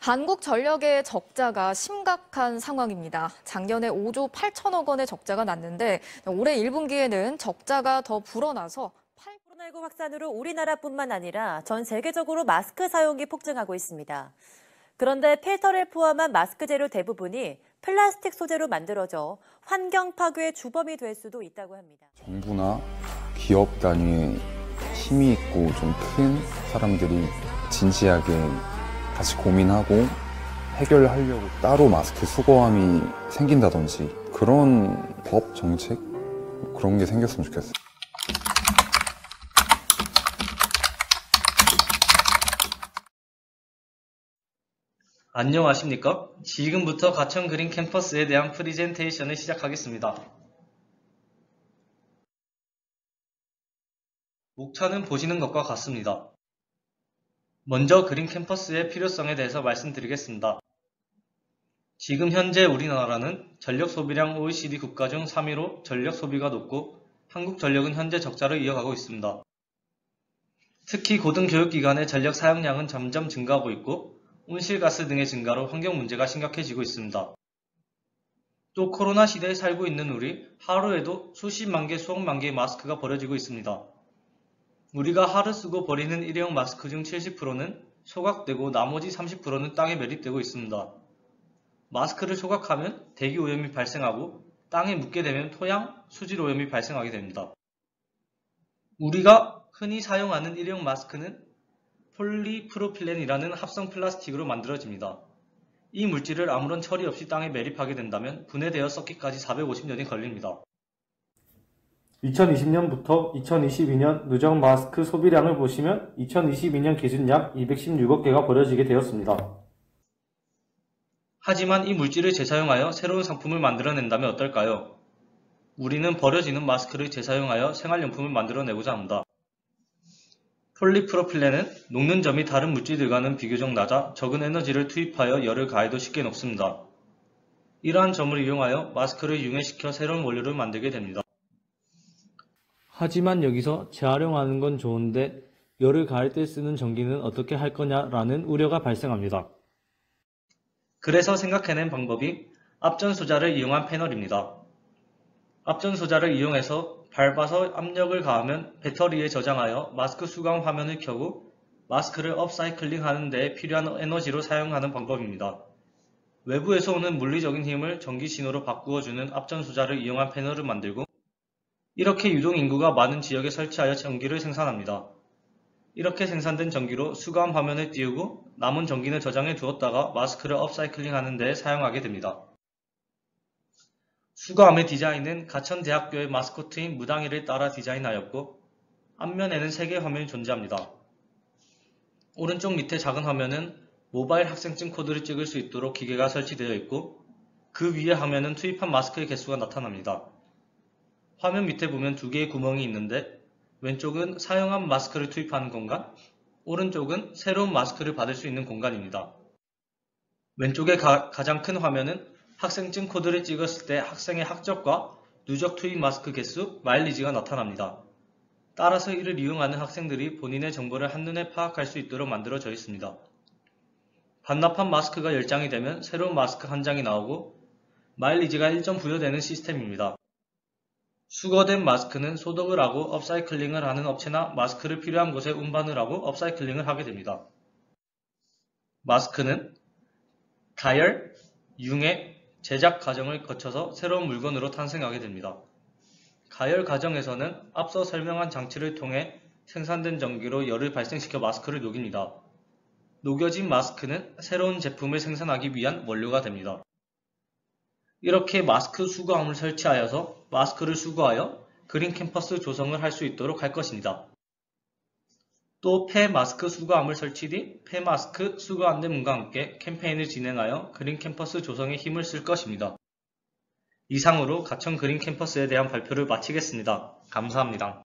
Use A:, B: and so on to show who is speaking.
A: 한국전력의 적자가 심각한 상황입니다. 작년에 5조 8천억 원의 적자가 났는데 올해 1분기에는 적자가 더 불어나서
B: 코로나19 확산으로 우리나라뿐만 아니라 전 세계적으로 마스크 사용이 폭증하고 있습니다. 그런데 필터를 포함한 마스크 재료 대부분이 플라스틱 소재로 만들어져 환경 파괴의 주범이 될 수도 있다고 합니다.
C: 정부나 기업 단위의 힘이 있고 좀 큰 사람들이 진지하게 같이 고민하고 해결하려고 따로 마스크 수거함이 생긴다든지 그런 법, 정책 그런 게 생겼으면 좋겠어요.
D: 안녕하십니까? 지금부터 가천 그린 캠퍼스에 대한 프리젠테이션을 시작하겠습니다. 목차는 보시는 것과 같습니다. 먼저 그린 캠퍼스의 필요성에 대해서 말씀드리겠습니다. 지금 현재 우리나라는 전력 소비량 OECD 국가 중 3위로 전력 소비가 높고 한국전력은 현재 적자를 이어가고 있습니다. 특히 고등교육기관의 전력 사용량은 점점 증가하고 있고 온실가스 등의 증가로 환경 문제가 심각해지고 있습니다. 또 코로나 시대에 살고 있는 우리 하루에도 수십만 개, 수억만 개의 마스크가 버려지고 있습니다. 우리가 하루 쓰고 버리는 일회용 마스크 중 70%는 소각되고 나머지 30%는 땅에 매립되고 있습니다. 마스크를 소각하면 대기오염이 발생하고 땅에 묻게 되면 토양, 수질오염이 발생하게 됩니다. 우리가 흔히 사용하는 일회용 마스크는 폴리프로필렌이라는 합성 플라스틱으로 만들어집니다. 이 물질을 아무런 처리 없이 땅에 매립하게 된다면 분해되어 썩기까지 450년이 걸립니다.
E: 2020년부터 2022년 누적 마스크 소비량을 보시면 2022년 기준 약 216억 개가 버려지게 되었습니다.
D: 하지만 이 물질을 재사용하여 새로운 상품을 만들어낸다면 어떨까요? 우리는 버려지는 마스크를 재사용하여 생활용품을 만들어내고자 합니다. 폴리프로필렌은 녹는 점이 다른 물질들과는 비교적 낮아 적은 에너지를 투입하여 열을 가해도 쉽게 녹습니다. 이러한 점을 이용하여 마스크를 융해시켜 새로운 원료를 만들게 됩니다.
F: 하지만 여기서 재활용하는 건 좋은데 열을 가할 때 쓰는 전기는 어떻게 할 거냐라는 우려가 발생합니다.
D: 그래서 생각해낸 방법이 압전소자를 이용한 패널입니다. 압전소자를 이용해서 밟아서 압력을 가하면 배터리에 저장하여 마스크 수감 화면을 켜고 마스크를 업사이클링 하는 데 필요한 에너지로 사용하는 방법입니다. 외부에서 오는 물리적인 힘을 전기 신호로 바꾸어주는 압전소자를 이용한 패널을 만들고 이렇게 유동인구가 많은 지역에 설치하여 전기를 생산합니다. 이렇게 생산된 전기로 수감 화면을 띄우고 남은 전기는 저장해 두었다가 마스크를 업사이클링 하는 데 사용하게 됩니다. 수거함의 디자인은 가천대학교의 마스코트인 무당이를 따라 디자인하였고 앞면에는 3개의 화면이 존재합니다. 오른쪽 밑에 작은 화면은 모바일 학생증 코드를 찍을 수 있도록 기계가 설치되어 있고 그 위의 화면은 투입한 마스크의 개수가 나타납니다. 화면 밑에 보면 2개의 구멍이 있는데 왼쪽은 사용한 마스크를 투입하는 공간, 오른쪽은 새로운 마스크를 받을 수 있는 공간입니다. 왼쪽의 가장 큰 화면은 학생증 코드를 찍었을 때 학생의 학적과 누적 투입 마스크 개수, 마일리지가 나타납니다. 따라서 이를 이용하는 학생들이 본인의 정보를 한눈에 파악할 수 있도록 만들어져 있습니다. 반납한 마스크가 10장이 되면 새로운 마스크 1장이 나오고 마일리지가 1점 부여되는 시스템입니다. 수거된 마스크는 소독을 하고 업사이클링을 하는 업체나 마스크를 필요한 곳에 운반을 하고 업사이클링을 하게 됩니다. 마스크는 가열, 융해, 제작 과정을 거쳐서 새로운 물건으로 탄생하게 됩니다. 가열 과정에서는 앞서 설명한 장치를 통해 생산된 전기로 열을 발생시켜 마스크를 녹입니다. 녹여진 마스크는 새로운 제품을 생산하기 위한 원료가 됩니다. 이렇게 마스크 수거함을 설치하여서 마스크를 수거하여 그린 캠퍼스 조성을 할 수 있도록 할 것입니다. 또 폐마스크 수거함을 설치 뒤 폐마스크 수거 안내문과 함께 캠페인을 진행하여 그린 캠퍼스 조성에 힘을 쓸 것입니다. 이상으로 가천 그린 캠퍼스에 대한 발표를 마치겠습니다. 감사합니다.